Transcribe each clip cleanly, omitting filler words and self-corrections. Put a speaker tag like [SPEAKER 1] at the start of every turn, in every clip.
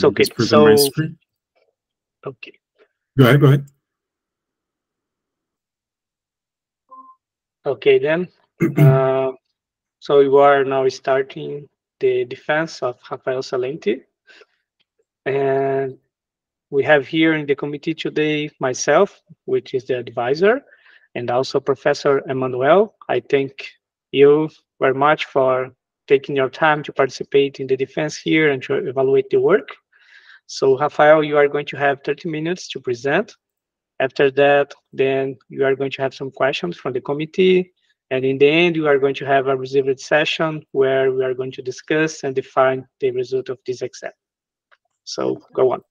[SPEAKER 1] So
[SPEAKER 2] okay,
[SPEAKER 1] just present my screen.
[SPEAKER 2] Okay.
[SPEAKER 1] Go ahead, go ahead.
[SPEAKER 2] Okay, then. So you are now starting the defense of Rafael Salenti. And we have here in the committee today myself, which is the advisor, and also Professor Emmanuel. I thank you very much for taking your time to participate in the defense here and to evaluate the work. So Rafael, you are going to have 30 minutes to present. After that, then you are going to have some questions from the committee. And in the end, you are going to have a reserved session where we are going to discuss and define the result of this exam. So go on.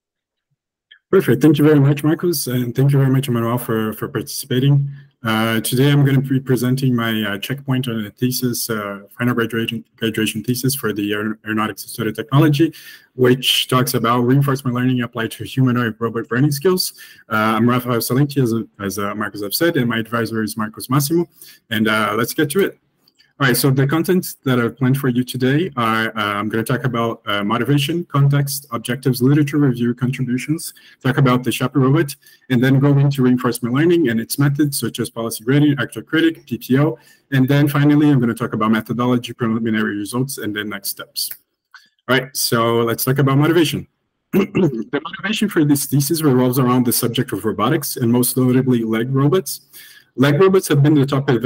[SPEAKER 1] Perfect. Thank you very much, Marcos, and thank you very much, Emmanuel, for participating. Today, I'm going to be presenting my checkpoint on a thesis, final graduation thesis for the Aeronautics Institute of Technology, which talks about reinforcement learning applied to humanoid robot learning skills. I'm Rafael Salenti, as Marcos have said, and my advisor is Marcos Massimo, and let's get to it. All right, so the contents that I've planned for you today are, I'm going to talk about motivation, context, objectives, literature review, contributions, talk about the Shapi robot, and then go into reinforcement learning and its methods, such as policy grading, actor critic, PPO, and then finally, I'm going to talk about methodology, preliminary results, and then next steps. All right, so let's talk about motivation. The motivation for this thesis revolves around the subject of robotics, and most notably leg robots. Leg robots have been the topic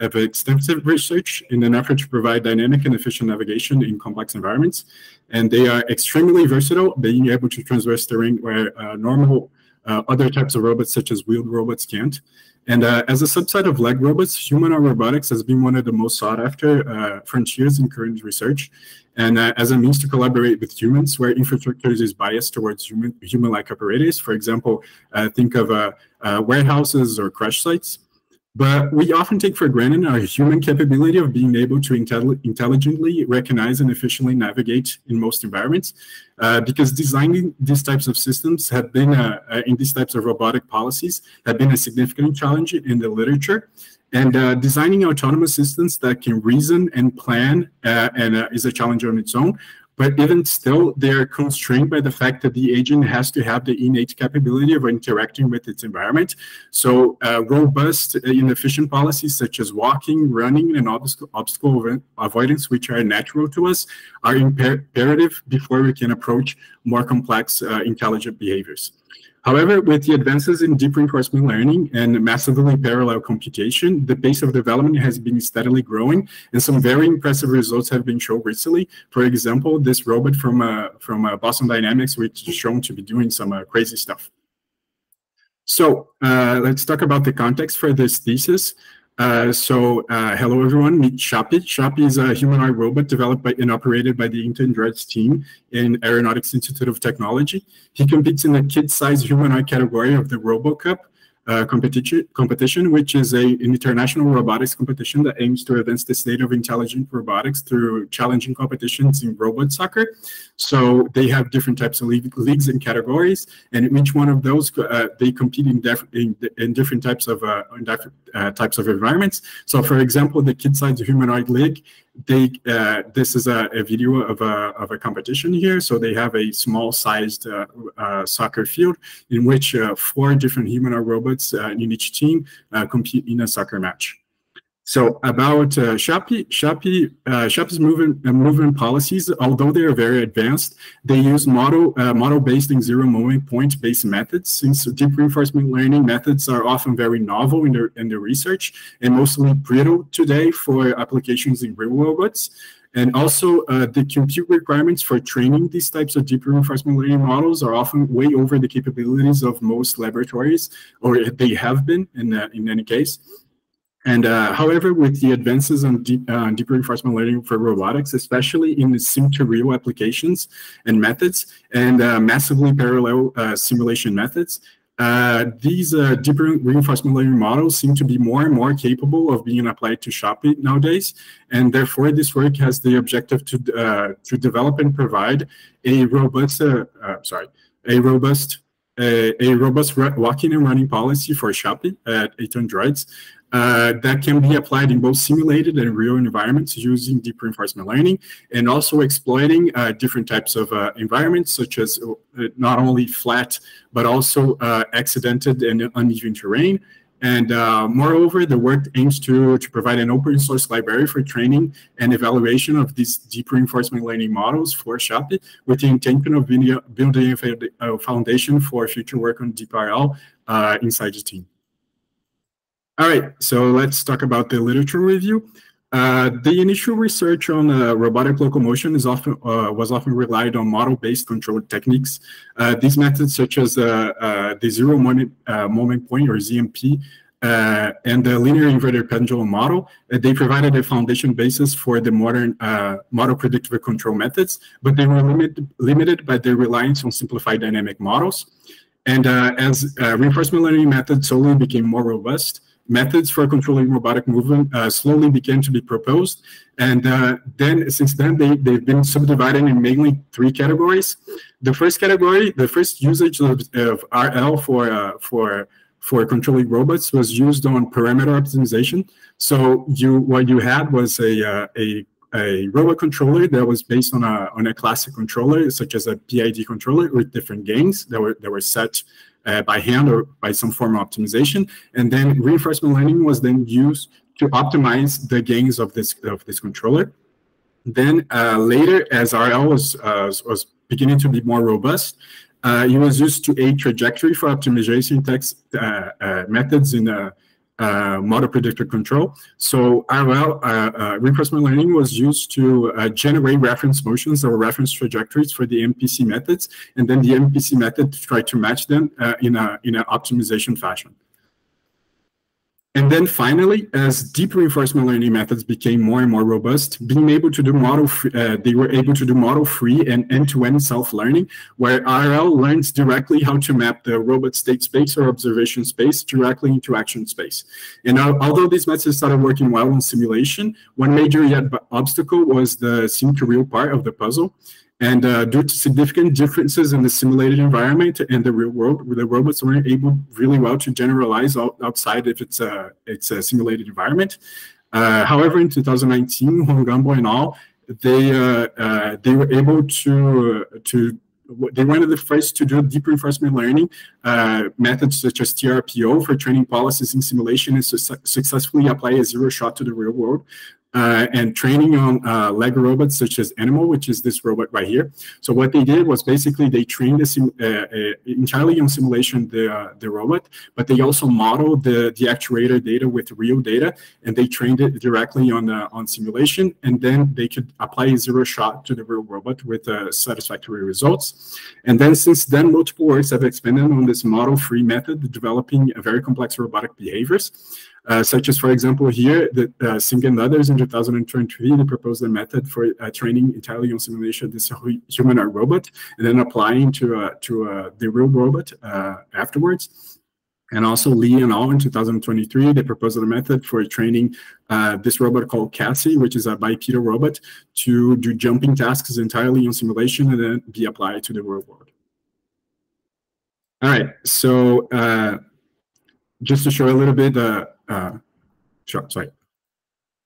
[SPEAKER 1] of extensive research in an effort to provide dynamic and efficient navigation in complex environments. And they are extremely versatile, being able to traverse terrain where normal other types of robots, such as wheeled robots, can't. And as a subset of leg robots, humanoid robotics has been one of the most sought after frontiers in current research. And as a means to collaborate with humans, where infrastructure is biased towards human-like operators. For example, think of warehouses or crash sites. But we often take for granted our human capability of being able to intelligently recognize and efficiently navigate in most environments, because designing these types of systems have been, in these types of robotic policies, have been a significant challenge in the literature. And designing autonomous systems that can reason and plan is a challenge on its own. But even still, they're constrained by the fact that the agent has to have the innate capability of interacting with its environment. So robust and efficient policies such as walking, running, and obstacle avoidance, which are natural to us, are imperative before we can approach more complex intelligent behaviors. However, with the advances in deep reinforcement learning and massively parallel computation, the pace of development has been steadily growing, and some very impressive results have been shown recently. For example, this robot from Boston Dynamics, which is shown to be doing some crazy stuff. So let's talk about the context for this thesis. Hello everyone, meet Shapi. Shapi is a humanoid robot developed by and operated by the Androids team in Aeronautics Institute of Technology. He competes in the kid-sized humanoid category of the RoboCup competition, which is an international robotics competition that aims to advance the state of intelligent robotics through challenging competitions in robot soccer. So they have different types of leagues and categories, and in each one of those, they compete in different types of environments. So, for example, the kid-sized humanoid league, this is a video of a competition here. So they have a small-sized soccer field in which 4 different humanoid robots in each team compete in a soccer match. So about Shapi's movement policies, although they are very advanced, they use model-based and zero moment point-based methods, since deep reinforcement learning methods are often very novel in the research and mostly brittle today for applications in real robots. And also, the compute requirements for training these types of deep reinforcement learning models are often way over the capabilities of most laboratories, or they have been in any case. And however, with the advances on deep reinforcement learning for robotics, especially in the sim-to-real applications and methods, and massively parallel simulation methods, these deep reinforcement learning models seem to be more and more capable of being applied to Shapi nowadays. And therefore, this work has the objective to develop and provide a robust walking and running policy for Shapi at 8 Androids, that can be applied in both simulated and real environments using deep reinforcement learning, and also exploiting different types of environments, such as not only flat, but also accidented and uneven terrain. And moreover, the work aims to provide an open source library for training and evaluation of these deep reinforcement learning models for SHAPE, with the intention of building a foundation for future work on DeepRL inside the team. All right, so let's talk about the literature review. The initial research on robotic locomotion was often relied on model-based control techniques. These methods, such as the zero moment point, or ZMP, and the linear inverted pendulum model, they provided a foundation basis for the modern model predictive control methods, but they were limited by their reliance on simplified dynamic models. And as reinforcement learning methods slowly became more robust, methods for controlling robotic movement slowly began to be proposed. And since then, they've been subdivided in mainly 3 categories. The first category, the first usage of RL for controlling robots was used on parameter optimization. So what you had was a robot controller that was based on a classic controller, such as a PID controller, with different gains that were set by hand or by some form of optimization, and then reinforcement learning was then used to optimize the gains of this controller. Then later, as RL was beginning to be more robust, it was used to aid trajectory for optimization methods in model predictor control. So RL, reinforcement learning, was used to generate reference motions or reference trajectories for the MPC methods, and then the MPC method to try to match them in an optimization fashion. And then finally, as deep reinforcement learning methods became more and more robust, they were able to do model-free and end-to-end self-learning, where RL learns directly how to map the robot state space or observation space directly into action space. And although these methods started working well in simulation, one major obstacle was the sim-to-real part of the puzzle. And due to significant differences in the simulated environment and the real world, the robots weren't able really well to generalize outside if it's a simulated environment. However, in 2019, Hongambo and all, they were able they were one of the first to do deep reinforcement learning methods such as TRPO for training policies in simulation and successfully apply a zero shot to the real world. And training on Lego robots such as Animal, which is this robot right here. So what they did was basically they trained entirely on simulation the robot, but they also modeled the actuator data with real data, and they trained it directly on simulation, and then they could apply a zero shot to the real robot with satisfactory results. And then since then, multiple works have expanded on this model-free method, developing very complex robotic behaviors. Such as, for example, here, Singh and others in 2023, they proposed a method for training entirely on simulation this humanoid robot, and then applying to the real robot afterwards. And also Lee and all in 2023, they proposed a method for training this robot called Cassie, which is a bipedal robot, to do jumping tasks entirely on simulation and then be applied to the real world. All right, so just to show a little bit,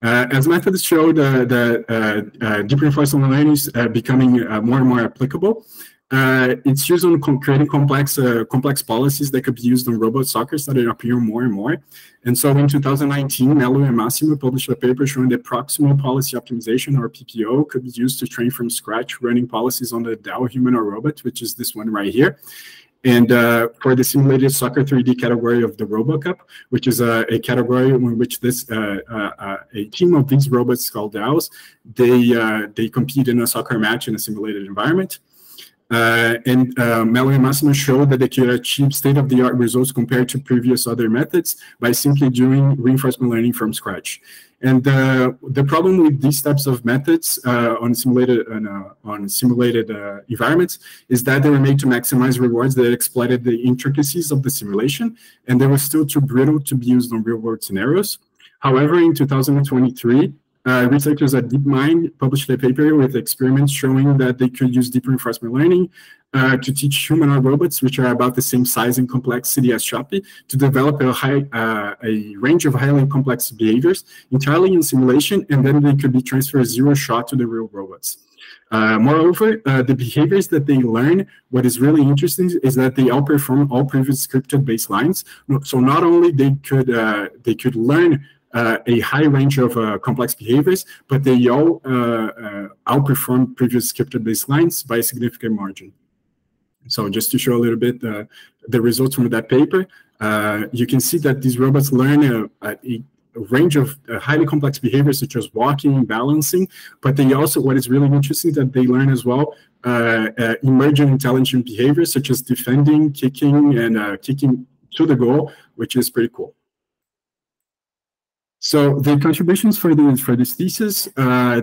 [SPEAKER 1] as methods show the deep reinforcement learning is becoming more and more applicable. It's used on creating complex policies that could be used on robot soccer that appear more and more. And so in 2019, Melo and Massimo published a paper showing that proximal policy optimization, or PPO, could be used to train from scratch running policies on the DAO humanoid robot, which is this one right here. And for the simulated soccer 3D category of the RoboCup, which is a category in which a team of these robots called DAOs, they compete in a soccer match in a simulated environment. Melo and Massimo showed that they could achieve state-of-the-art results compared to previous other methods by simply doing reinforcement learning from scratch. And the problem with these types of methods on simulated environments is that they were made to maximize rewards that exploited the intricacies of the simulation, and they were still too brittle to be used on real-world scenarios. However, in 2023, researchers at DeepMind published a paper with experiments showing that they could use deep reinforcement learning to teach humanoid robots, which are about the same size and complexity as Shopee, to develop a range of highly complex behaviors entirely in simulation, and then they could be transferred zero shot to the real robots. Moreover, the behaviors that they learn, what is really interesting is that they outperform all previous scripted baselines. So not only they could learn a high range of complex behaviors, but they all outperform previous scripted baselines by a significant margin. So just to show a little bit the results from that paper, you can see that these robots learn a range of highly complex behaviors such as walking, balancing, but they also, what is really interesting is that they learn as well emergent intelligent behaviors such as defending, kicking, and kicking to the goal, which is pretty cool. So the contributions for this thesis,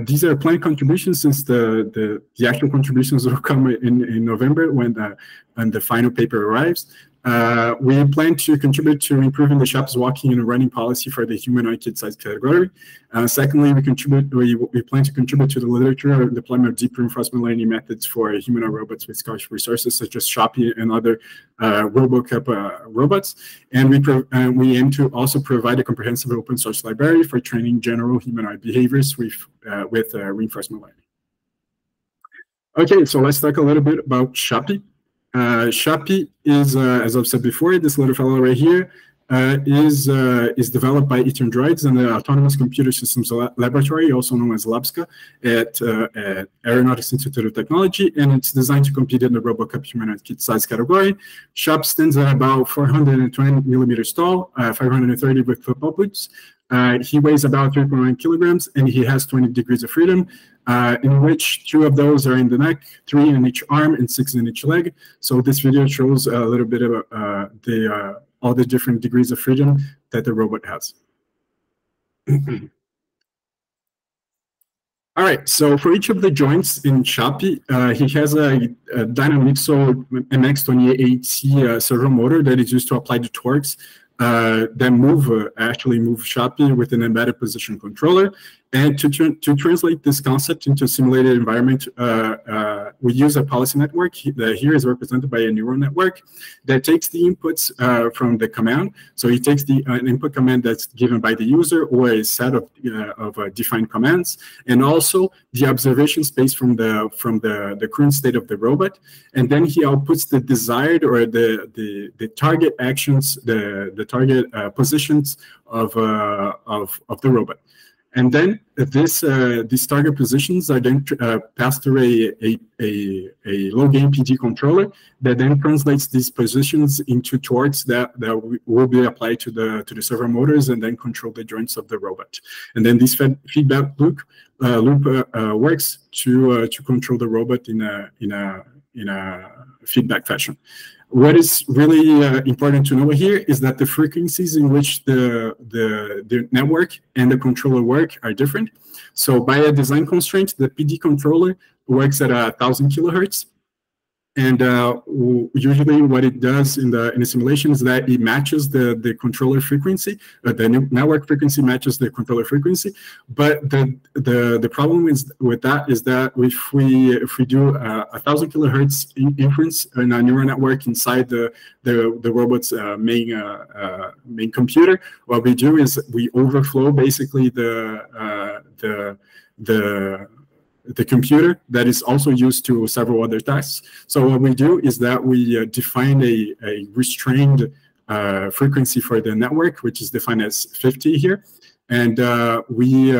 [SPEAKER 1] these are planned contributions since the actual contributions will come in November when the final paper arrives. We plan to contribute to improving the shop's walking and running policy for the humanoid kid size category. Secondly, we plan to contribute to the literature and deployment of deep reinforcement learning methods for humanoid robots with scarce resources such as Shopee and other RoboCup robots. And we aim to also provide a comprehensive open source library for training general humanoid behaviors with reinforcement learning. Okay, so let's talk a little bit about Shopee. Shopee is, as I've said before, this little fellow right here is developed by Eaton Droids and the Autonomous Computer Systems Laboratory, also known as LABSCA, at Aeronautics Institute of Technology, and it's designed to compete in the RoboCup humanoid kit size category. Shop stands at about 420 millimeters tall, 530 with football boots. He weighs about 3.9 kilograms, and he has 20 degrees of freedom, in which 2 of those are in the neck, 3 in each arm, and 6 in each leg. So this video shows a little bit of all the different degrees of freedom that the robot has. All right, so for each of the joints in Shopee, he has a Dynamixo MX28C servo motor that is used to apply the torques that actually move Shopee with an embedded position controller. And to translate this concept into a simulated environment, we use a policy network that here is represented by a neural network that takes the inputs from the command. So it takes an input command that's given by the user or a set of defined commands, and also the observation space from the current state of the robot. And then he outputs the desired or the target actions, the target positions of the robot. And then these target positions are then passed through a low gain PD controller that then translates these positions into torques that will be applied to the servo motors and then control the joints of the robot. And then this feedback loop works to control the robot in a feedback fashion. What is really important to know here is that the frequencies in which the network and the controller work are different. So by a design constraint, the PD controller works at 1,000 kilohertz. And usually what it does in the simulation is that it matches the controller frequency, the network frequency matches the controller frequency. But the problem with that is that if we do 1,000 kilohertz inference in a neural network inside the robot's main computer, what we do is we overflow basically the computer that is also used to several other tasks. So what we do is that we define a restrained frequency for the network, which is defined as 50 here. And we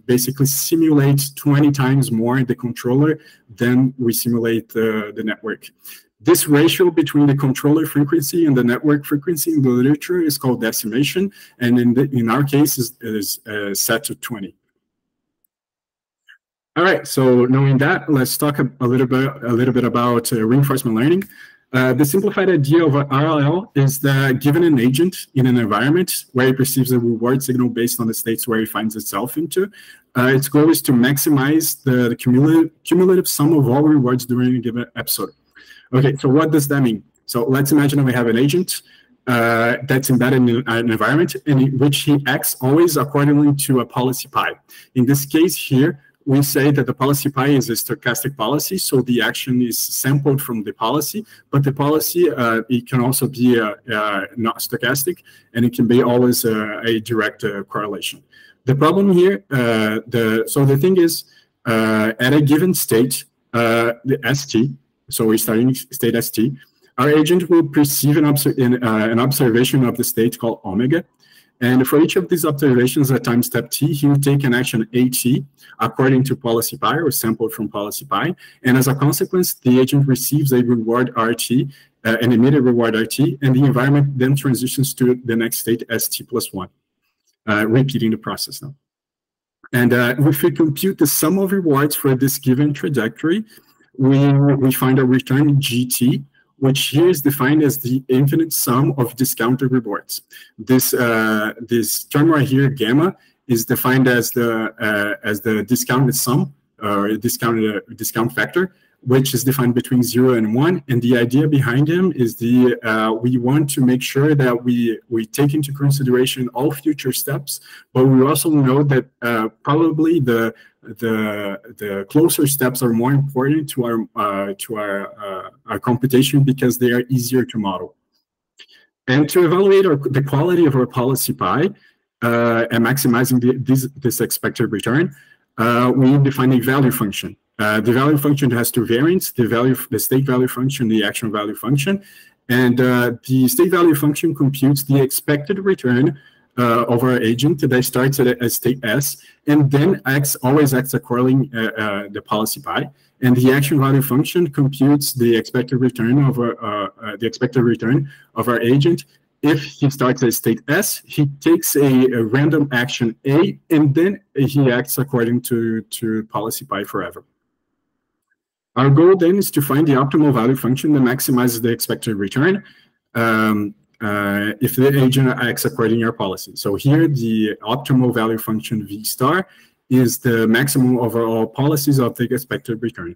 [SPEAKER 1] basically simulate 20 times more the controller than we simulate the network. This ratio between the controller frequency and the network frequency in the literature is called decimation, and in our case is set to 20. All right, so knowing that, let's talk a little bit about reinforcement learning. The simplified idea of RLL is that given an agent in an environment where it perceives a reward signal based on the states where it finds itself into, its goal is to maximize the cumulative sum of all rewards during a given episode. Okay, so what does that mean? So let's imagine that we have an agent. that's embedded in an environment in which he acts always accordingly to a policy pi. In this case here, we say that the policy pi is a stochastic policy, so the action is sampled from the policy, but the policy, it can also be not stochastic, and it can be always a direct correlation. The problem here, so the thing is, at a given state, the ST, so we're starting state ST, our agent will perceive an observation of the state called omega. And for each of these observations at time step t, he will take an action AT according to policy pi or sampled from policy pi. And as a consequence, the agent receives a reward RT, an immediate reward RT, and the environment then transitions to the next state ST plus 1, repeating the process now. And if we compute the sum of rewards for this given trajectory, we find a return GT, which here is defined as the infinite sum of discounted rewards. This term right here, gamma, is defined as the discounted sum, or discount factor, which is defined between 0 and 1. And the idea behind him is we want to make sure that we take into consideration all future steps, but we also know that probably the closer steps are more important to our computation because they are easier to model. And to evaluate the quality of our policy pi and maximizing this expected return, we define a value function. The value function has two variants: the state value function, the action value function, and the state value function computes the expected return of our agent that starts at state S, and then always acts according the policy pi. And the action value function computes the expected return of our agent. If he starts at state S, he takes a random action A, and then he acts according to policy pi forever. Our goal then is to find the optimal value function that maximizes the expected return if the agent acts according to our policy. So here, the optimal value function V star is the maximum over all policies of the expected return.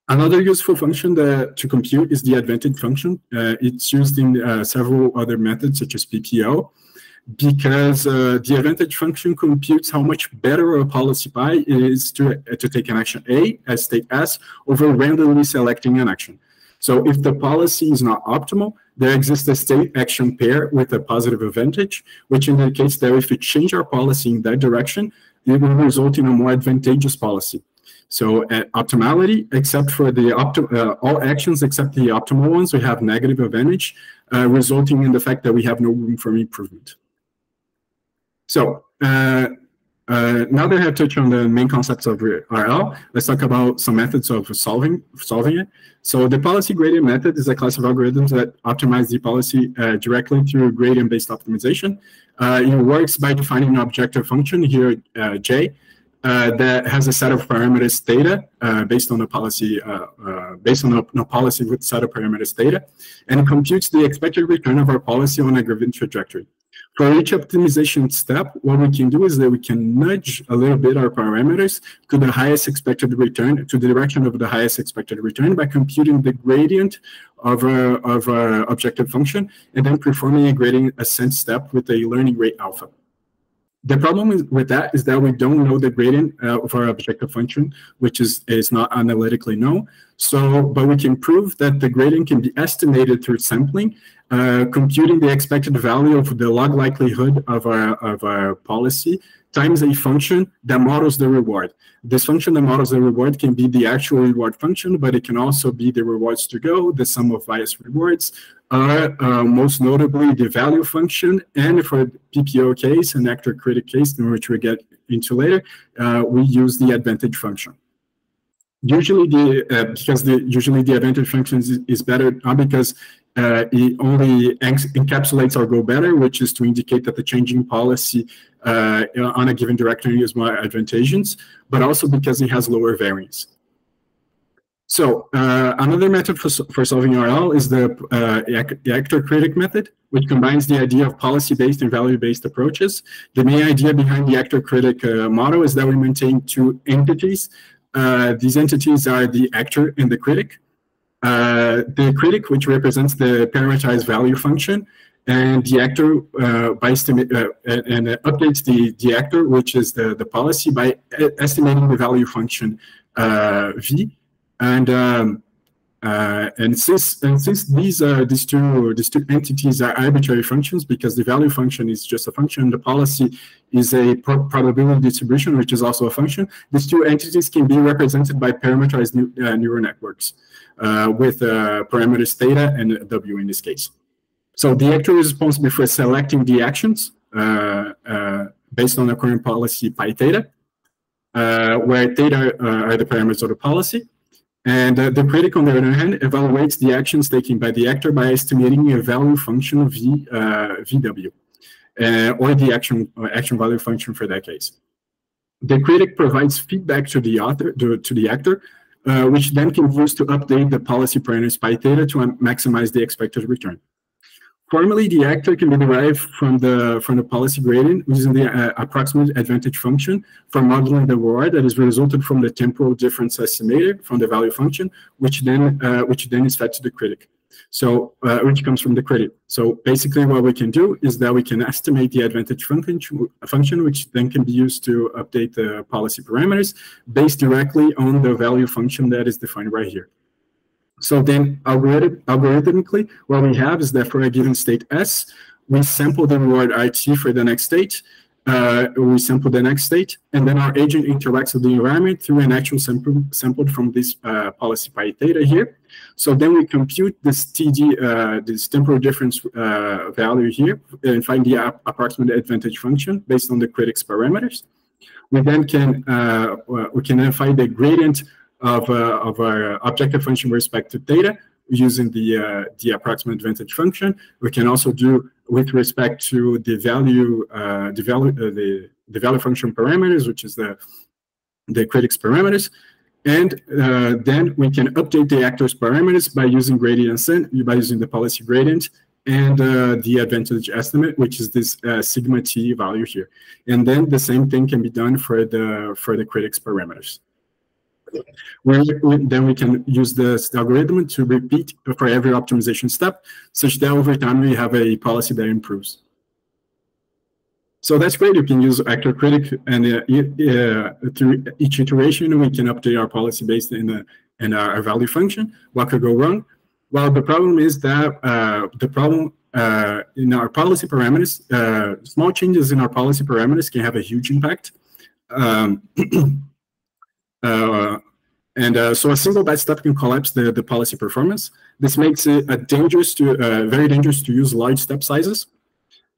[SPEAKER 1] Another useful function to compute is the advantage function. It's used in several other methods, such as PPO, because the advantage function computes how much better a policy pi is to take an action A as state S over randomly selecting an action. So if the policy is not optimal, there exists a state action pair with a positive advantage, which indicates that if we change our policy in that direction, it will result in a more advantageous policy. So at optimality, except for the all actions except the optimal ones, we have negative advantage, resulting in the fact that we have no room for improvement. So now that I have touched on the main concepts of RL, let's talk about some methods of solving it. So the policy gradient method is a class of algorithms that optimize the policy directly through gradient-based optimization. It works by defining an objective function here, J, that has a set of parameters theta based on a policy with set of parameters theta, and computes the expected return of our policy on a given trajectory. For each optimization step, what we can do is that we can nudge a little bit our parameters to the highest expected return, to the direction of the highest expected return by computing the gradient of our objective function and then performing a gradient ascent step with a learning rate alpha. The problem with that is that we don't know the gradient of our objective function, which is not analytically known. So, but we can prove that the gradient can be estimated through sampling, computing the expected value of the log likelihood of our policy times a function that models the reward. This function that models the reward can be the actual reward function, but it can also be the rewards to go, the sum of biased rewards, most notably the value function, and for the PPO case, an actor critic case, in which we get into later, we use the advantage function. Usually, because the advantage function is better, not because it only encapsulates our goal better, which is to indicate that the changing policy on a given directory is more advantageous, but also because it has lower variance. So another method for solving RL is the actor critic method, which combines the idea of policy-based and value-based approaches. The main idea behind the actor critic model is that we maintain two entities. These entities are the actor and the critic. the critic, which represents the parameterized value function, and the actor by and updates the actor, which is the policy, by estimating the value function v, and since these two entities are arbitrary functions, because the value function is just a function, the policy is a probability distribution, which is also a function. These two entities can be represented by parameterized neural networks with parameters theta and w in this case. So the actor is responsible for selecting the actions based on the current policy pi theta, where theta are the parameters of the policy. And the critic, on the other hand, evaluates the actions taken by the actor by estimating a value function v, VW, or the action value function for that case. The critic provides feedback to the actor, which then can be used to update the policy parameters pi theta to maximize the expected return. Formally, the actor can be derived from the policy gradient using the approximate advantage function for modeling the reward that is resulted from the temporal difference estimated from the value function, which then is fed to the critic. So which comes from the critic. So basically, what we can do is that we can estimate the advantage function, which then can be used to update the policy parameters based directly on the value function that is defined right here. So then algorithmically, what we have is that for a given state S, we sample the reward RT for the next state, we sample the next state, and then our agent interacts with the environment through an actual sampled from this policy pi theta here. So then we compute this TG, this temporal difference value here, and find the approximate advantage function based on the critic's parameters. We then can find the gradient of our objective function with respect to theta using the approximate advantage function. We can also do with respect to the value function parameters, which is the critic's parameters, and then we can update the actor's parameters by using gradient ascent, by using the policy gradient and the advantage estimate, which is this sigma t value here. And then the same thing can be done for the critic's parameters. Then we can use this algorithm to repeat for every optimization step, such that over time we have a policy that improves. So that's great. You can use actor critic, and through each iteration we can update our policy based in our value function. What could go wrong? Well, the problem is that in our policy parameters, small changes in our policy parameters can have a huge impact. So a single bad step can collapse the policy performance. This makes it very dangerous to use large step sizes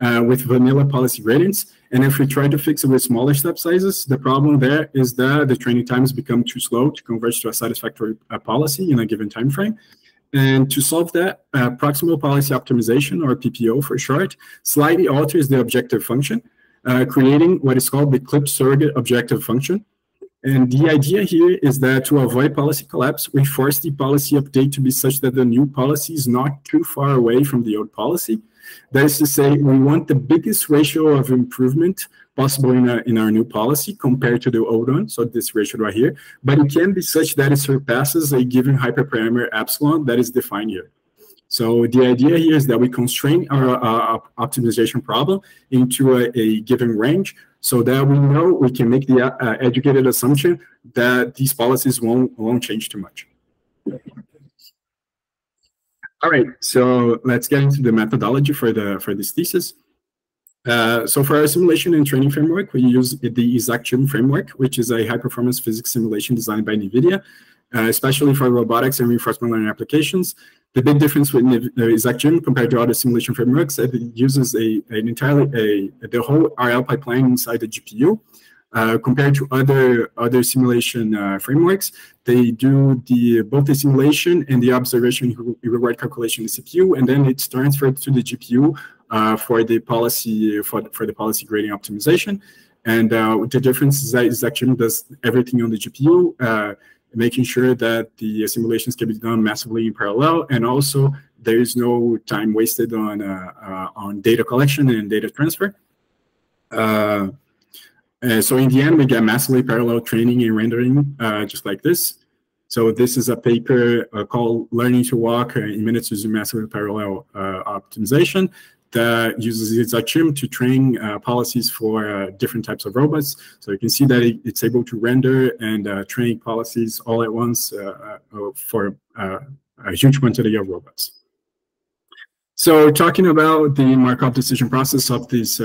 [SPEAKER 1] with vanilla policy gradients. And if we try to fix it with smaller step sizes, the problem there is that the training times become too slow to converge to a satisfactory policy in a given time frame. And to solve that, proximal policy optimization, or PPO for short, slightly alters the objective function, creating what is called the clipped surrogate objective function. And the idea here is that to avoid policy collapse, we force the policy update to be such that the new policy is not too far away from the old policy. That is to say, we want the biggest ratio of improvement possible in our new policy compared to the old one, so this ratio right here, but it can be such that it surpasses a given hyperparameter epsilon that is defined here. So the idea here is that we constrain our optimization problem into a given range, so that we know we can make the educated assumption that these policies won't change too much. All right, so let's get into the methodology for this thesis. So for our simulation and training framework, we use the ExactGym framework, which is a high-performance physics simulation designed by NVIDIA, especially for robotics and reinforcement learning applications. The big difference with ExactGym compared to other simulation frameworks is that it uses the whole RL pipeline inside the GPU. Compared to other simulation frameworks, they do both the simulation and the observation reward calculation in the CPU, and then it's transferred to the GPU for the policy grading optimization. And the difference is that ExactGym does everything on the GPU, making sure that the simulations can be done massively in parallel, and also there is no time wasted on data collection and data transfer. So in the end, we get massively parallel training and rendering, just like this. So this is a paper called Learning to Walk in Minutes Using Massively Parallel Optimization that uses TG-1 to train policies for different types of robots. So you can see that it's able to render and train policies all at once for a huge quantity of robots. So talking about the Markov decision process of this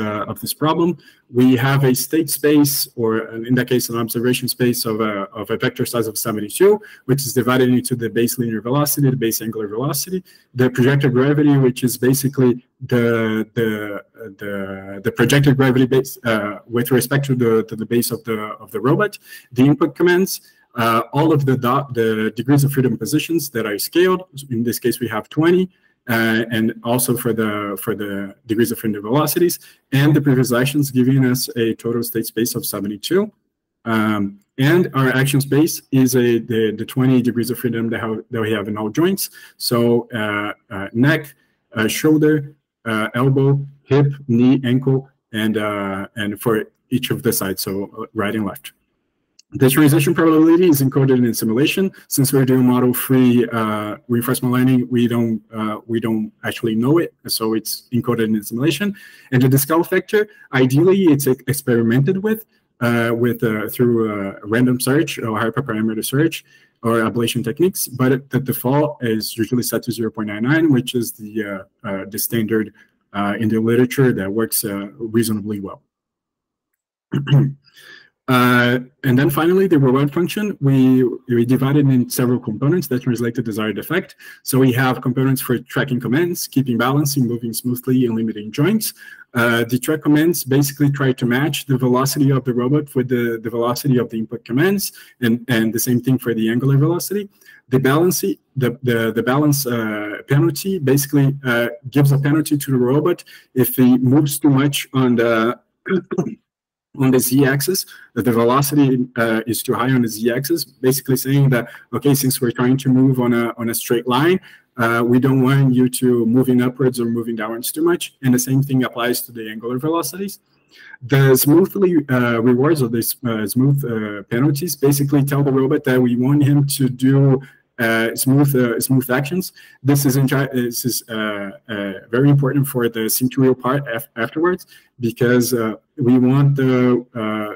[SPEAKER 1] problem, we have a state space, or in that case, an observation space of a vector size of 72, which is divided into the base linear velocity, the base angular velocity, the projected gravity, which is basically the projected gravity base with respect to the base of the robot, the input commands, all of the degrees of freedom positions that are scaled. In this case, we have 20. And also for the degrees of freedom velocities, and the previous actions, giving us a total state space of 72. And our action space is the 20 degrees of freedom that we have in all joints. So neck, shoulder, elbow, hip, knee, ankle, and for each of the sides, so right and left. The transition probability is encoded in simulation. Since we're doing model-free reinforcement learning, we don't actually know it, so it's encoded in simulation. And the discount factor, ideally, it's experimented with through random search or hyperparameter search or ablation techniques. But the default is usually set to 0.99, which is the standard in the literature that works reasonably well. And then finally, the reward function, we divide it in several components that translate the desired effect. So we have components for tracking commands, keeping balancing, moving smoothly, and limiting joints. The track commands basically try to match the velocity of the robot with the velocity of the input commands, and the same thing for the angular velocity. The balance penalty basically gives a penalty to the robot if he moves too much on the on the z-axis, that the velocity is too high on the z-axis, basically saying that, okay, since we're trying to move on a straight line, we don't want you to moving upwards or moving downwards too much. And the same thing applies to the angular velocities. The smoothly rewards, or the smooth penalties, basically tell the robot that we want him to do smooth actions. This is very important for the sim-to-real part afterwards, because we want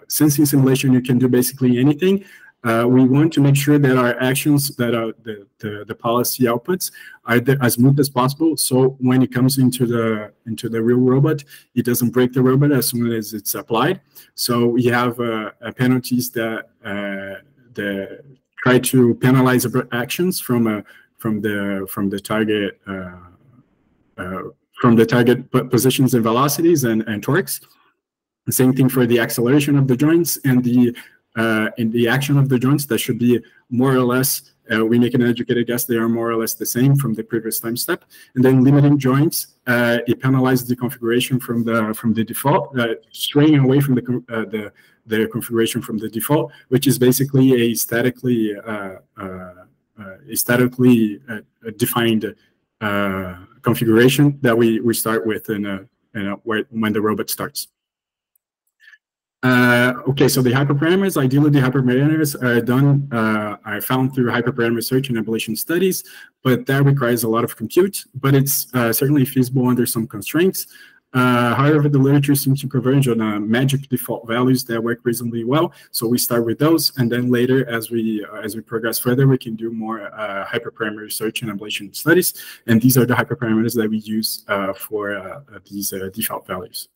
[SPEAKER 1] since in simulation you can do basically anything, we want to make sure that our actions, that are the policy outputs, are as smooth as possible. So when it comes into the real robot, it doesn't break the robot as soon as it's applied. So we have penalties that try to penalize actions from the target positions and velocities and torques. The same thing for the acceleration of the joints and the action of the joints. That should be more or less, we make an educated guess, they are more or less the same from the previous time step. And then limiting joints, it penalizes the configuration from the default, straying away from the configuration from the default, which is basically a statically defined configuration that we start with when the robot starts. Okay, so the hyperparameters, ideally the hyperparameters are found through hyperparameter search and ablation studies, but that requires a lot of compute, but it's certainly feasible under some constraints. However, the literature seems to converge on magic default values that work reasonably well. So we start with those, and then later, as we progress further, we can do more hyperparameter search and ablation studies. And these are the hyperparameters that we use for these default values.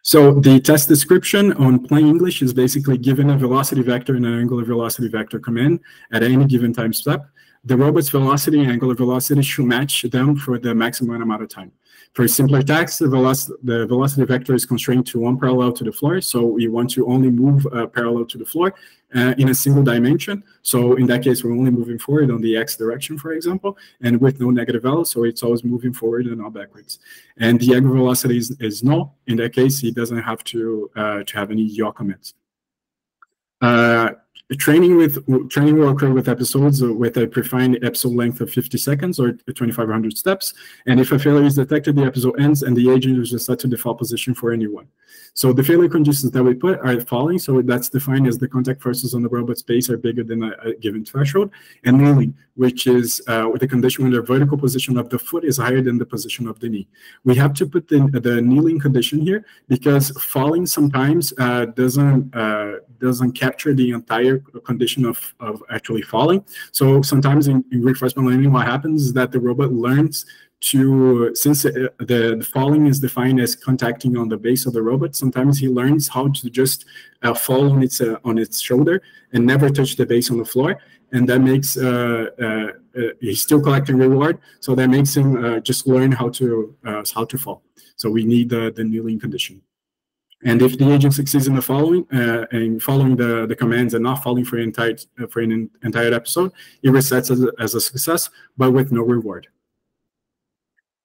[SPEAKER 1] So the test description on plain English is basically given a velocity vector and an angular velocity vector command at any given time step. The robot's velocity and angular velocity should match them for the maximum amount of time. For simpler tasks, the velocity vector is constrained to one parallel to the floor, so we want to only move parallel to the floor in a single dimension. So in that case, we're only moving forward on the x direction, for example, and with no negative value, so it's always moving forward and not backwards. And the angular velocity is null. In that case, he doesn't have to have any yaw comments. Training will occur with episodes with a predefined episode length of 50 seconds or 2,500 steps. And if a failure is detected, the episode ends and the agent is just set to default position for a new one. So the failure conditions that we put are following. So that's defined as the contact forces on the robot's base are bigger than a given threshold, and kneeling, which is with the condition when the vertical position of the foot is higher than the position of the knee. We have to put the kneeling condition here because falling sometimes doesn't capture the entire condition of actually falling. So sometimes in reinforcement learning, what happens is that the robot learns to, since the falling is defined as contacting on the base of the robot, sometimes he learns how to just fall on its shoulder and never touch the base on the floor, and that makes he's still collecting reward, so that makes him just learn how to fall. So we need the kneeling condition. And if the agent succeeds in the following and following the commands and not falling for an entire episode, it resets as a success, but with no reward.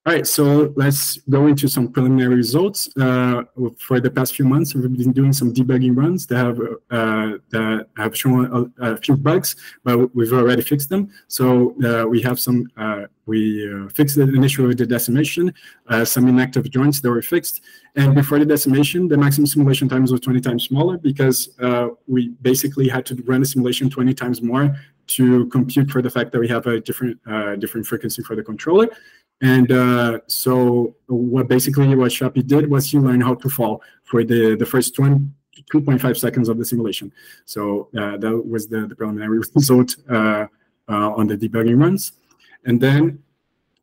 [SPEAKER 1] All right, so let's go into some preliminary results. For the past few months, we've been doing some debugging runs that have shown a few bugs, but we've already fixed them. So we have some, we fixed an issue with the decimation, some inactive joints that were fixed. And before the decimation, the maximum simulation times was 20 times smaller because we basically had to run the simulation 20 times more to compute for the fact that we have a different frequency for the controller. And so what Shopee did was he learned how to fall for the first 2.5 seconds of the simulation. So that was the preliminary result on the debugging runs. And then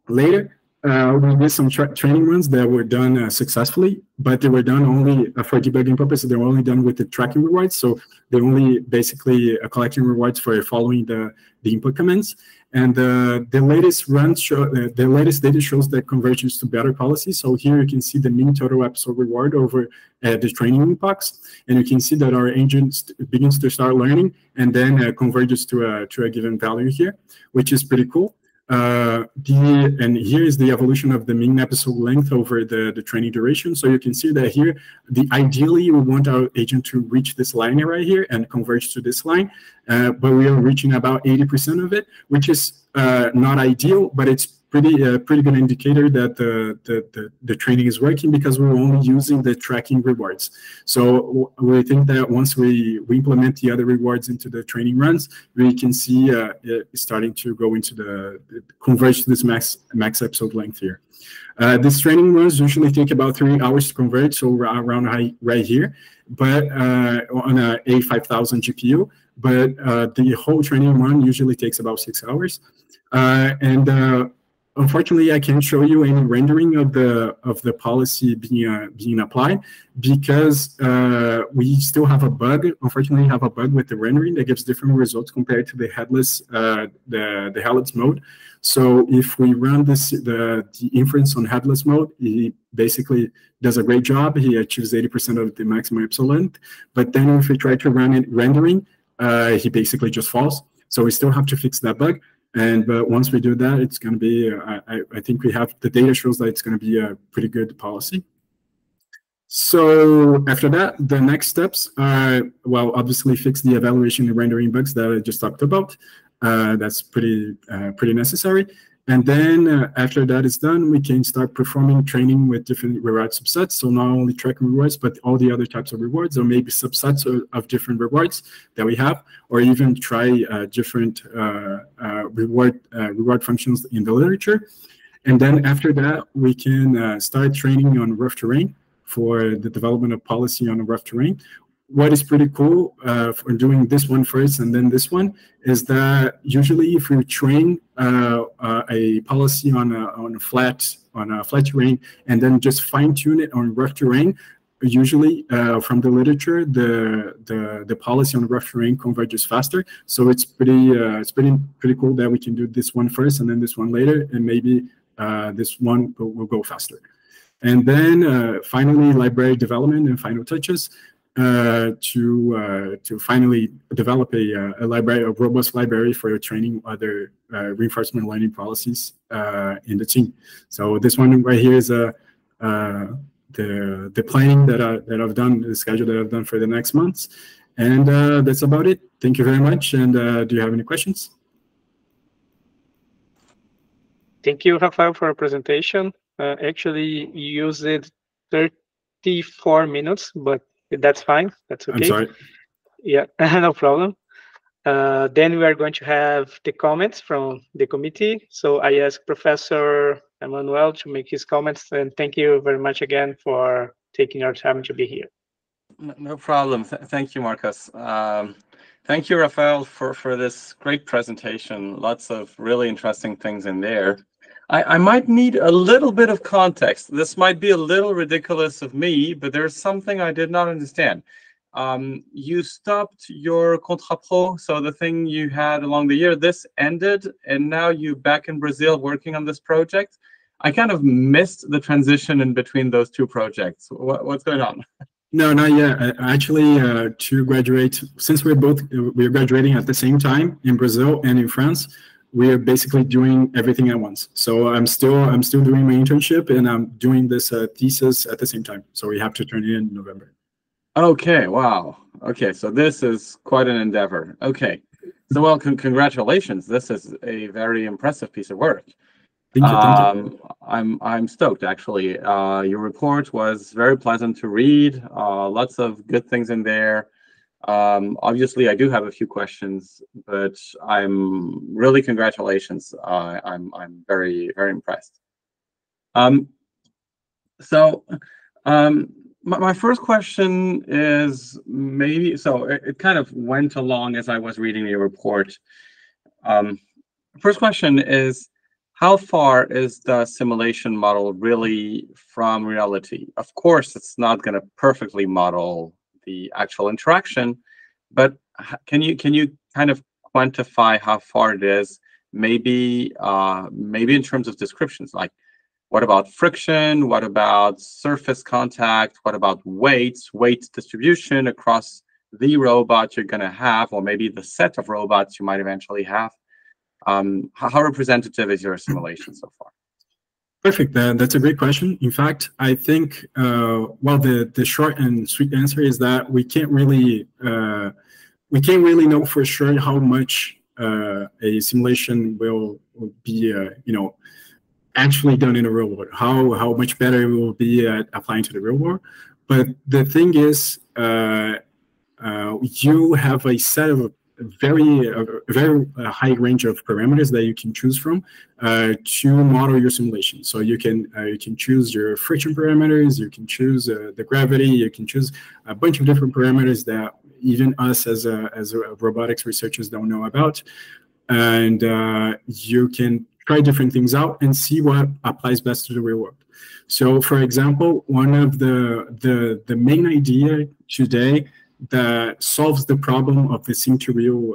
[SPEAKER 1] later, we did some training runs that were done successfully, but they were done only for debugging purposes. They were only done with the tracking rewards. So they're only basically collecting rewards for following the input commands. And the latest runs show, the latest data shows that converges to better policy. So here you can see the mean total episode reward over the training epochs, and you can see that our agent begins to start learning and then converges to a given value here, which is pretty cool. And here is the evolution of the mean episode length over the training duration. So you can see that here, ideally we want our agent to reach this line right here and converge to this line, but we are reaching about 80% of it, which is not ideal, but it's pretty good indicator that the training is working because we're only using the tracking rewards. So we think that once we implement the other rewards into the training runs, we can see it starting to go into the converge to this max episode length here. These training runs usually take about 3 hours to convert, so around right here, but on a A5000 GPU. But the whole training run usually takes about 6 hours, unfortunately, I can't show you any rendering of the policy being applied because we still have a bug. Unfortunately, have a bug with the rendering that gives different results compared to the headless the headless mode. So if we run the inference on headless mode, he basically does a great job. He achieves 80% of the maximum episode length. But then if we try to run it rendering, he basically just falls. So we still have to fix that bug. But once we do that, it's going to be, I think we have, the data shows that it's going to be a pretty good policy. So after that, the next steps are, well, obviously fix the evaluation and rendering bugs that I just talked about. That's pretty necessary. And then after that is done, we can start performing training with different reward subsets. So not only tracking rewards, but all the other types of rewards, or maybe subsets of different rewards that we have, or even try different reward functions in the literature. And then after that, we can start training on rough terrain for the development of policy on rough terrain. What is pretty cool for doing this one first and then this one is that usually if we train a policy on a flat terrain and then just fine tune it on rough terrain, usually from the literature the policy on rough terrain converges faster. So it's pretty cool that we can do this one first and then this one later, and maybe this one will go faster. And then finally, library development and final touches. To finally develop a robust library for training other reinforcement learning policies in the team. So this one right here is the planning that I've done, the schedule that I've done for the next months. And that's about it. Thank you very much. And do you have any questions?
[SPEAKER 2] Thank you, Rafael, for your presentation. Actually, you used 34 minutes, but that's fine. That's okay.
[SPEAKER 1] I'm sorry.
[SPEAKER 2] Yeah, no problem. Then we are going to have the comments from the committee. So I ask Professor Emmanuel to make his comments, and thank you very much again for taking your time to be here.
[SPEAKER 3] No problem. Thank you, Marcus. Thank you, Rafael, for this great presentation. Lots of really interesting things in there. I might need a little bit of context. This might be a little ridiculous of me, but there's something I did not understand. You stopped your Contra Pro, so the thing you had along the year, this ended, and now you're back in Brazil working on this project. I kind of missed the transition in between those two projects. What's going on?
[SPEAKER 1] No, not yet. Actually, to graduate, since we're graduating at the same time in Brazil and in France, we are basically doing everything at once. So I'm still doing my internship, and I'm doing this thesis at the same time. So we have to turn it in November.
[SPEAKER 3] Okay, wow. Okay, so this is quite an endeavor. Okay, so well, congratulations. This is a very impressive piece of work.
[SPEAKER 1] Thank you.
[SPEAKER 3] I'm stoked, actually. Your report was very pleasant to read. Lots of good things in there. Obviously, I do have a few questions, but I'm really congratulations. I'm very, very impressed. My first question is maybe, so it kind of went along as I was reading your report. First question is, how far is the simulation model really from reality? Of course, it's not going to perfectly model the actual interaction, but can you kind of quantify how far it is? Maybe in terms of descriptions, like what about friction? What about surface contact? What about weight distribution across the robot you're going to have, or maybe the set of robots you might eventually have? How representative is your simulation so far?
[SPEAKER 1] Perfect. That's a great question. In fact, I think well, the short and sweet answer is that we can't really know for sure how much a simulation will be actually done in the real world. How much better it will be at applying to the real world. But the thing is, you have a set of a very high range of parameters that you can choose from to model your simulation. So you can choose your friction parameters, you can choose the gravity, you can choose a bunch of different parameters that even us as robotics researchers don't know about, and you can try different things out and see what applies best to the real world. So, for example, one of the main idea today that solves the problem of the sim to real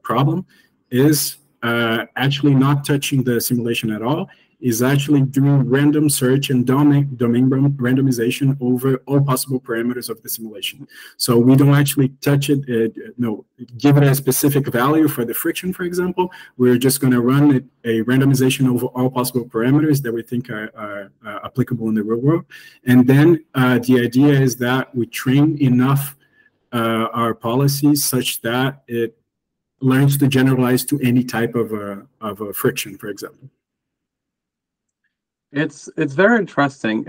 [SPEAKER 1] problem is actually not touching the simulation at all, is actually doing random search and domain randomization over all possible parameters of the simulation. So we don't actually touch it, give it a specific value for the friction, for example. We're just going to run a randomization over all possible parameters that we think are applicable in the real world. And then the idea is that we train enough our policies such that it learns to generalize to any type of a friction, for example.
[SPEAKER 3] It's very interesting.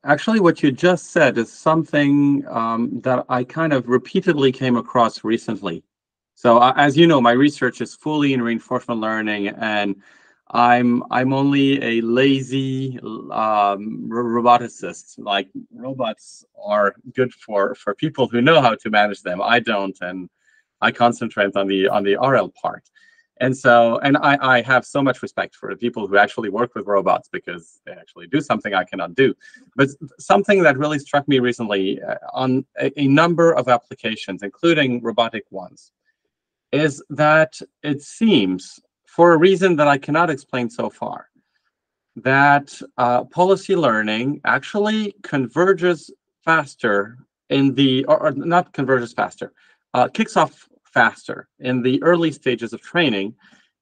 [SPEAKER 3] Actually, what you just said is something that I kind of repeatedly came across recently. So as you know, my research is fully in reinforcement learning, and I'm only a lazy roboticist. Like, robots are good for people who know how to manage them. I don't, and I concentrate on the RL part. And so, and I have so much respect for the people who actually work with robots, because they actually do something I cannot do. But something that really struck me recently on a number of applications, including robotic ones, is that it seems, for a reason that I cannot explain so far, that policy learning actually converges faster in the, or not converges faster, kicks off faster in the early stages of training,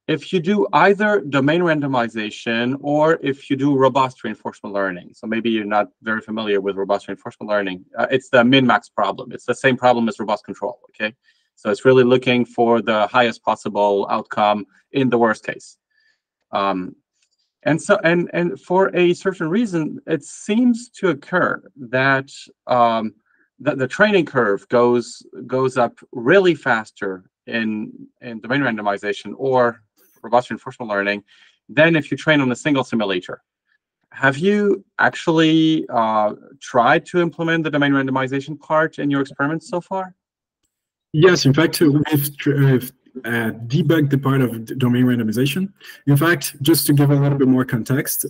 [SPEAKER 3] if you do either domain randomization or if you do robust reinforcement learning. So maybe you're not very familiar with robust reinforcement learning. It's the min-max problem. It's the same problem as robust control, okay? So it's really looking for the highest possible outcome in the worst case. And for a certain reason, it seems to occur that the training curve goes up really faster in domain randomization or robust reinforcement learning than if you train on a single simulator. Have you actually tried to implement the domain randomization part in your experiments so far?
[SPEAKER 1] Yes, in fact, we've debugged the part of domain randomization. In fact, just to give a little bit more context,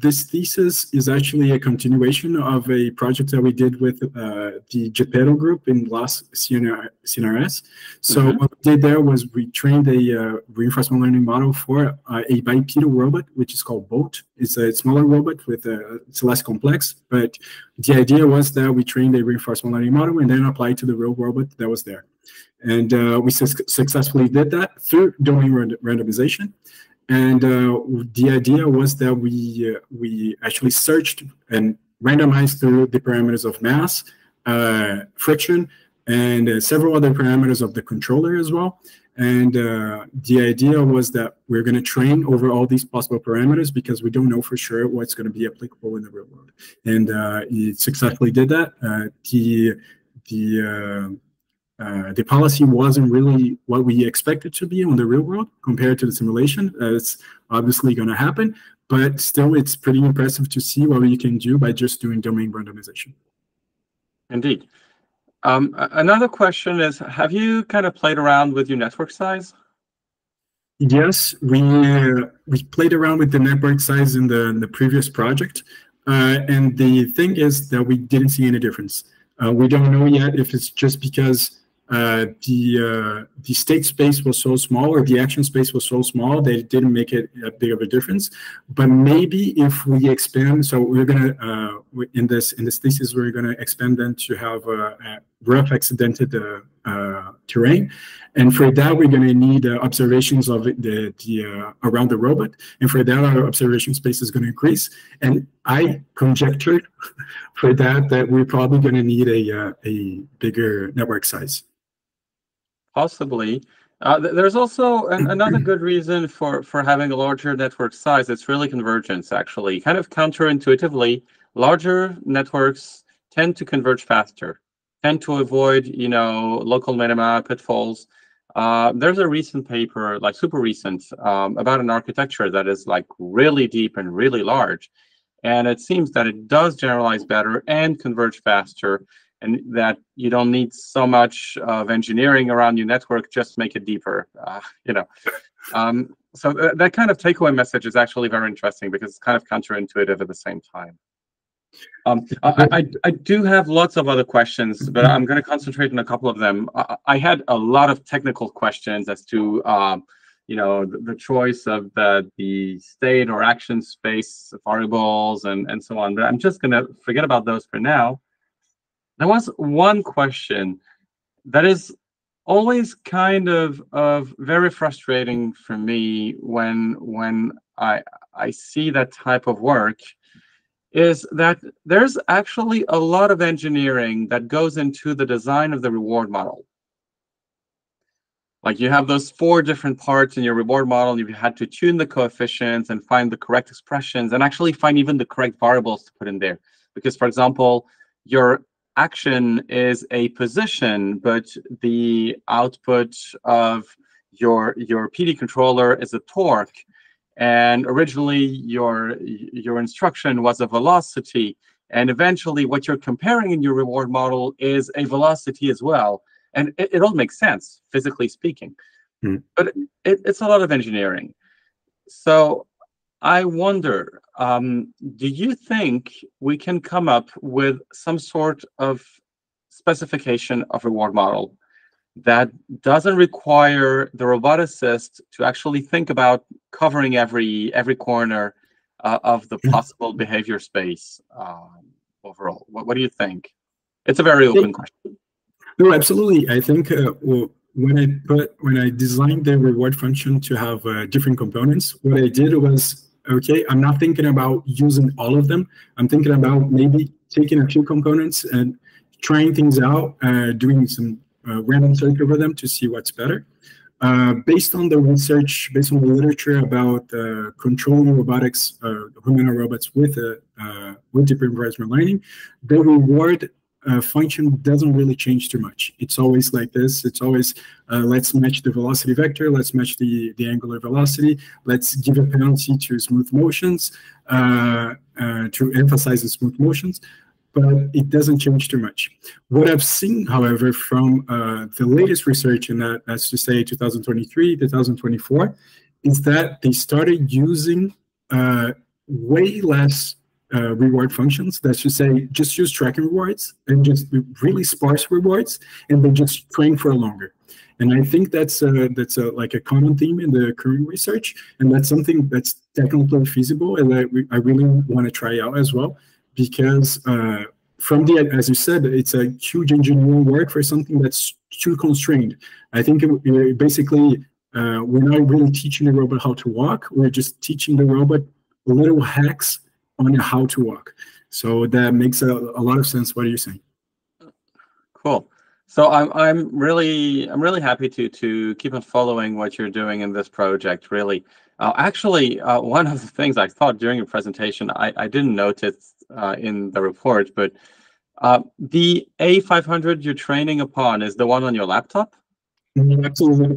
[SPEAKER 1] this thesis is actually a continuation of a project that we did with the Geppetto group in LAS CNRS. So what we did there was we trained a reinforcement learning model for a bipedal robot, which is called BOAT. It's a smaller robot with it's less complex, but the idea was that we trained a reinforcement learning model and then applied to the real robot that was there. And we successfully did that through domain randomization. And the idea was that we actually searched and randomized through the parameters of mass, friction, and several other parameters of the controller as well. And the idea was that we're going to train over all these possible parameters because we don't know for sure what's going to be applicable in the real world. And it successfully did that. The policy wasn't really what we expected to be on the real world compared to the simulation. It's obviously going to happen, but still it's pretty impressive to see what we can do by just doing domain randomization.
[SPEAKER 3] Indeed. Another question is, have you kind of played around with your network size?
[SPEAKER 1] Yes, we played around with the network size in the previous project. And the thing is that we didn't see any difference. We don't know yet if it's just because the state space was so small or the action space was so small that it didn't make it a big of a difference. But maybe if we expand, so we're gonna in this thesis we're gonna expand then to have a rough accidented terrain, and for that we're gonna need observations of the around the robot, and for that our observation space is gonna increase. And I conjectured for that we're probably gonna need a bigger network size.
[SPEAKER 3] Possibly. There's also another good reason for having a larger network size. It's really convergence, actually. Kind of counterintuitively, larger networks tend to converge faster, tend to avoid, local minima, pitfalls. There's a recent paper, like super recent, about an architecture that is like really deep and really large. And it seems that it does generalize better and converge faster, and that you don't need so much of engineering around your network, just make it deeper, So that kind of takeaway message is actually very interesting because it's kind of counterintuitive at the same time. I do have lots of other questions, but I'm going to concentrate on a couple of them. I had a lot of technical questions as to the choice of the state or action space variables and so on, but I'm just going to forget about those for now. There was one question that is always kind of very frustrating for me when I see that type of work, is that there's actually a lot of engineering that goes into the design of the reward model. Like you have those 4 different parts in your reward model, and you had to tune the coefficients and find the correct expressions and actually find even the correct variables to put in there. Because, for example, your action is a position, but the output of your PD controller is a torque. And originally your instruction was a velocity. And eventually what you're comparing in your reward model is a velocity as well. And it all makes sense, physically speaking. But it's a lot of engineering. So I wonder, do you think we can come up with some sort of specification of reward model that doesn't require the roboticist to actually think about covering every corner of the possible behavior space overall? What do you think? It's a very open question.
[SPEAKER 1] No, absolutely. I think when I designed the reward function to have different components, what I did was, okay, I'm not thinking about using all of them. I'm thinking about maybe taking a few components and trying things out, doing some random search over them to see what's better. Based on the research, based on the literature about controlling robotics, humanoid robots with deep reinforcement learning, the reward function doesn't really change too much. It's always like this. It's always, let's match the velocity vector, let's match the angular velocity, let's give a penalty to smooth motions, to emphasize the smooth motions, but it doesn't change too much. What I've seen, however, from the latest research, and that's to say 2023, 2024, is that they started using way less reward functions. That's to say, just use tracking rewards and just really sparse rewards, and they just train for longer. And I think that's like a common theme in the current research, and that's something that's technically feasible, and I really want to try out as well. Because from as you said, it's a huge engineering work for something that's too constrained. I think basically we're not really teaching the robot how to walk. We're just teaching the robot little hacks on how to walk. So that makes a lot of sense. What are you saying?
[SPEAKER 3] Cool. So I'm really happy to keep on following what you're doing in this project. Really, actually, one of the things I thought during your presentation I didn't notice in the report, but the A500 you're training upon is the one on your laptop?
[SPEAKER 1] Absolutely,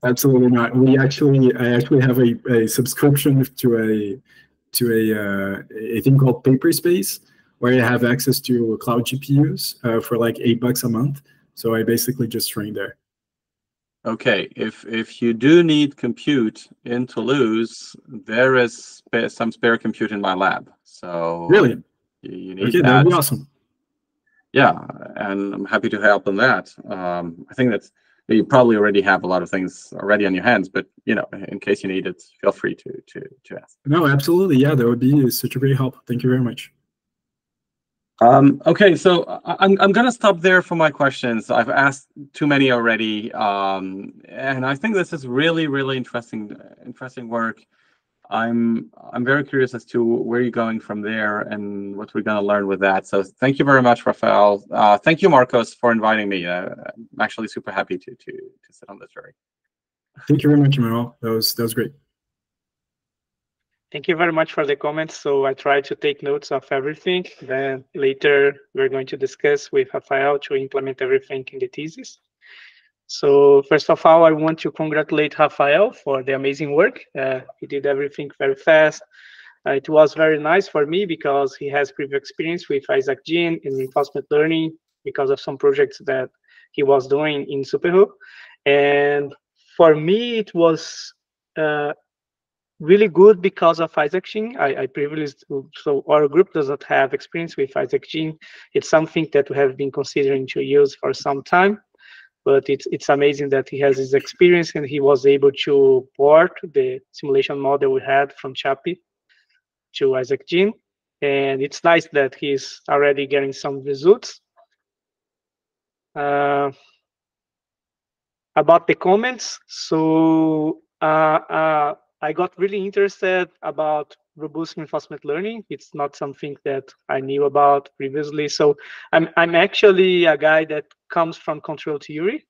[SPEAKER 1] absolutely not. I actually have a subscription to a thing called Paperspace, where you have access to cloud GPUs for like $8 a month. So I basically just train there.
[SPEAKER 3] Okay, if you do need compute in Toulouse, there is some spare compute in my lab. So
[SPEAKER 1] really,
[SPEAKER 3] you need
[SPEAKER 1] okay, that'd be awesome.
[SPEAKER 3] Yeah, and I'm happy to help on that. I think that you probably already have a lot of things already on your hands, but you know, in case you need it, feel free to ask.
[SPEAKER 1] No, absolutely, yeah, that would be such a great help. Thank you very much.
[SPEAKER 3] Okay, so I'm gonna stop there for my questions. I've asked too many already, and I think this is really interesting work. I'm very curious as to where you're going from there and what we're gonna learn with that. So thank you very much, Rafael. Thank you, Marcos, for inviting me. I'm actually super happy to sit on this jury.
[SPEAKER 1] Thank you very much, Emmanuel. That was great.
[SPEAKER 2] Thank you very much for the comments. So I tried to take notes of everything. Then later we're going to discuss with Rafael to implement everything in the thesis. So first of all, I want to congratulate Rafael for the amazing work. He did everything very fast. It was very nice for me because he has previous experience with Isaac Jean in reinforcement learning because of some projects that he was doing in Superho. And for me, it was really good because of Isaac Jean. I privileged, so our group does not have experience with Isaac Jean. It's something that we have been considering to use for some time, but it's amazing that he has his experience and he was able to port the simulation model we had from Chappie to Isaac Jean. And it's nice that he's already getting some results. About the comments, so I got really interested about robust reinforcement learning. It's not something that I knew about previously. So I'm actually a guy that comes from control theory.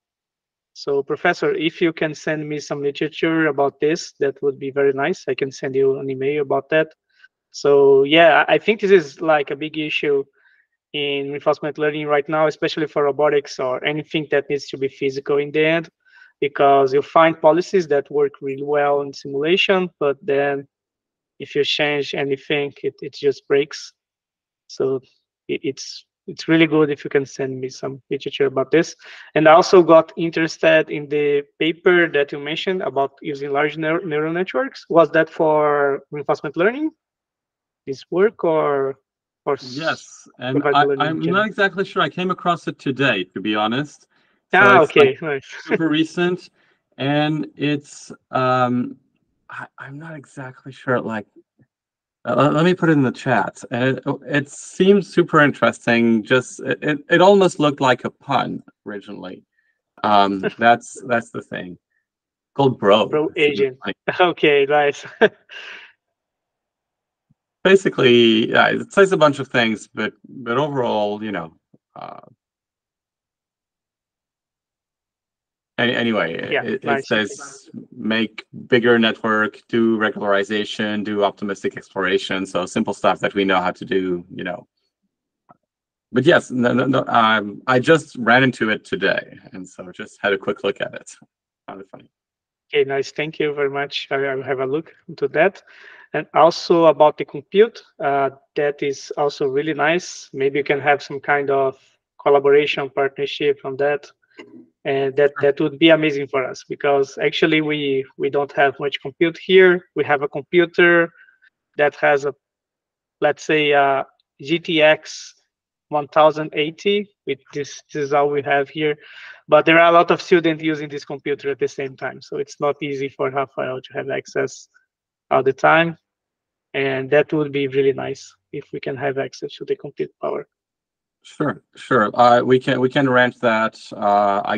[SPEAKER 2] So Professor, if you can send me some literature about this, that would be very nice. I can send you an email about that. So yeah, I think this is like a big issue in reinforcement learning right now, especially for robotics or anything that needs to be physical in the end, because you find policies that work really well in simulation, but then if you change anything, it just breaks. So it's really good if you can send me some literature about this. And I also got interested in the paper that you mentioned about using large neural networks. Was that for reinforcement learning, this work, or
[SPEAKER 3] yes? And I'm not exactly sure. I came across it today, to be honest. So
[SPEAKER 2] okay,
[SPEAKER 3] like
[SPEAKER 2] nice.
[SPEAKER 3] super recent, and it's I'm not exactly sure. Like, let me put it in the chat. It seems super interesting. Just it almost looked like a pun originally. That's the thing. Called Bro.
[SPEAKER 2] Bro agent. Okay, nice.
[SPEAKER 3] Basically, yeah, it says a bunch of things, but overall, you know. Anyway,
[SPEAKER 2] Yeah,
[SPEAKER 3] it
[SPEAKER 2] nice.
[SPEAKER 3] says make bigger network, do regularization, do optimistic exploration. So simple stuff that we know how to do, you know. But yes, no, I just ran into it today, and so just had a quick look at it. Found it funny.
[SPEAKER 2] Okay, nice. Thank you very much. I'll have a look into that. And also about the compute, that is also really nice. Maybe you can have some kind of collaboration partnership on that. And that would be amazing for us, because actually we don't have much compute here. We have a computer that has a, let's say, GTX 1080. This is all we have here, but there are a lot of students using this computer at the same time, so it's not easy for Rafael to have access all the time. And that would be really nice if we can have access to the compute power.
[SPEAKER 3] Sure. We can rent that. I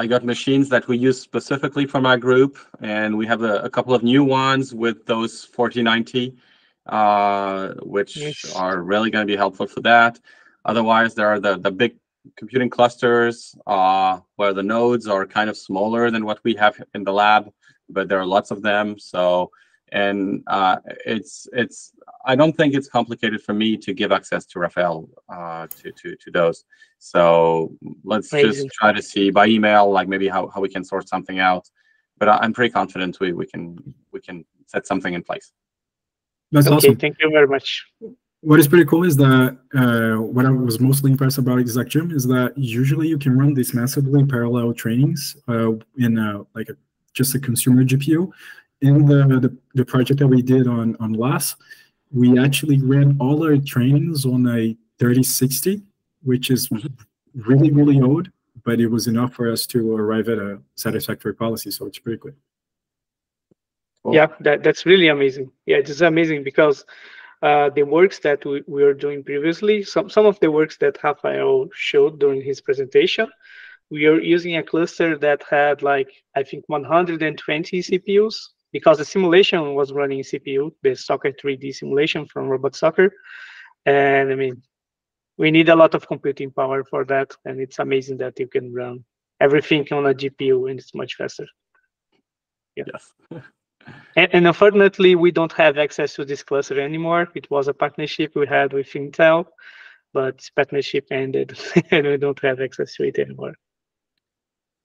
[SPEAKER 3] got machines that we use specifically for my group, and we have a couple of new ones with those 4090, which
[SPEAKER 2] Yes.
[SPEAKER 3] are really going to be helpful for that. Otherwise, there are the big computing clusters where the nodes are kind of smaller than what we have in the lab, but there are lots of them. So, and it's I don't think it's complicated for me to give access to Rafael to those. So let's
[SPEAKER 2] Amazing.
[SPEAKER 3] just try to see by email, like maybe how we can sort something out. But I'm pretty confident we can set something in place.
[SPEAKER 1] That's
[SPEAKER 2] Okay,
[SPEAKER 1] awesome.
[SPEAKER 2] thank you very much.
[SPEAKER 1] What is pretty cool is that what I was mostly impressed about ExacGym is that usually you can run these massively parallel trainings in like just a consumer GPU. In the project that we did on LAS, we actually ran all our trainings on a 3060, which is really, really old, but it was enough for us to arrive at a satisfactory policy. So it's pretty good.
[SPEAKER 3] Cool.
[SPEAKER 2] Yeah, that's really amazing. Yeah, it's amazing because the works that we were doing previously, some of the works that Rafael showed during his presentation, we are using a cluster that had, like, I think 120 CPUs, because the simulation was running CPU, the soccer 3D simulation from Robot Soccer. And I mean, we need a lot of computing power for that, and it's amazing that you can run everything on a GPU and it's much faster. Yeah.
[SPEAKER 3] Yes.
[SPEAKER 2] And unfortunately, we don't have access to this cluster anymore. It was a partnership we had with Intel, but this partnership ended and we don't have access to it anymore.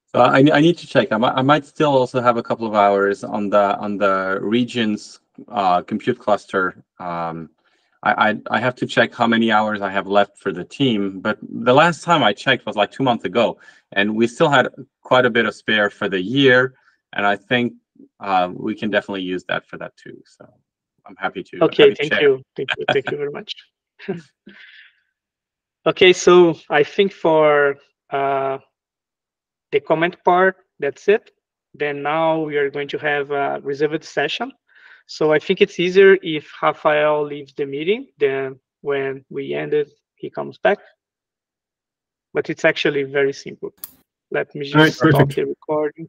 [SPEAKER 3] So I need to check. I might still also have a couple of hours on the regions compute cluster. I have to check how many hours I have left for the team. But the last time I checked was like 2 months ago, and we still had quite a bit of spare for the year. And I think we can definitely use that for that too. So I'm happy to.
[SPEAKER 2] Okay, thank you very much. Okay, so I think for the comment part, that's it. Then now we are going to have a reserved session. So I think it's easier if Rafael leaves the meeting, then when we end it, he comes back. But it's actually very simple. Let me just stop the recording.